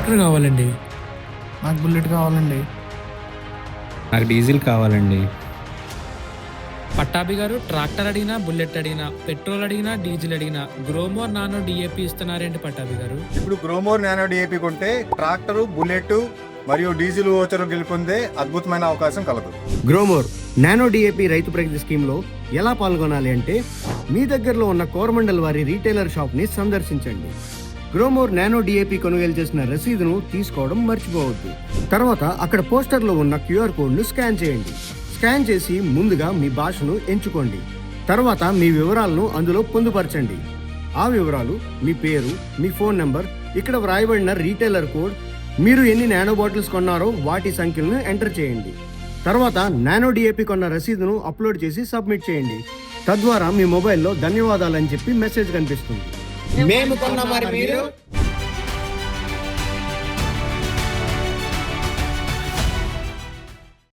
Tractor కావాలండి. నాకు bullet కావాలండి. నాకు డీజిల్ కావాలండి. పట్టాభి గారు ట్రాక్టర్ అడిగినా, బుల్లెట్ అడిగినా, పెట్రోల్ అడిగినా, డీజిల్ అడిగినా గ్రోమోర్ నానో డిఏపి ఇస్తున్నారేంటి పట్టాభి గారు? ఇప్పుడు గ్రోమోర్ నానో డిఏపి కొంటే ట్రాక్టరు, బుల్లెట్ మరియు డీజిల్ ఓచరు గెలుపొందే అద్భుతమైన అవకాశం కలదు. గ్రోమోర్ నానో డిఏపి రైతు ప్రగతి స్కీమ్లో ఎలా పాల్గొనాలి అంటే మీ దగ్గరలో ఉన్న కోరమండల్ వారి రీటైలర్ షాప్ని సందర్శించండి. గ్రోమోర్ నానో డిఏపి కొనుగోలు చేసిన రసీదును తీసుకోవడం మర్చిపోవద్దు. తర్వాత అక్కడ పోస్టర్లో ఉన్న క్యూఆర్ కోడ్ను స్కాన్ చేయండి. స్కాన్ చేసి ముందుగా మీ భాషను ఎంచుకోండి. తర్వాత మీ వివరాలను అందులో పొందుపరచండి. ఆ వివరాలు మీ పేరు, మీ ఫోన్ నంబర్, ఇక్కడ వ్రాయబడిన రీటైలర్ కోడ్, మీరు ఎన్ని నానో బాటిల్స్ కొన్నారో వాటి సంఖ్యలను ఎంటర్ చేయండి. తర్వాత నానో డిఏపి కొన్న రసీదును అప్లోడ్ చేసి సబ్మిట్ చేయండి. తద్వారా మీ మొబైల్లో ధన్యవాదాలని చెప్పి మెసేజ్ కనిపిస్తుంది. మేము కొన్న మరి మీరు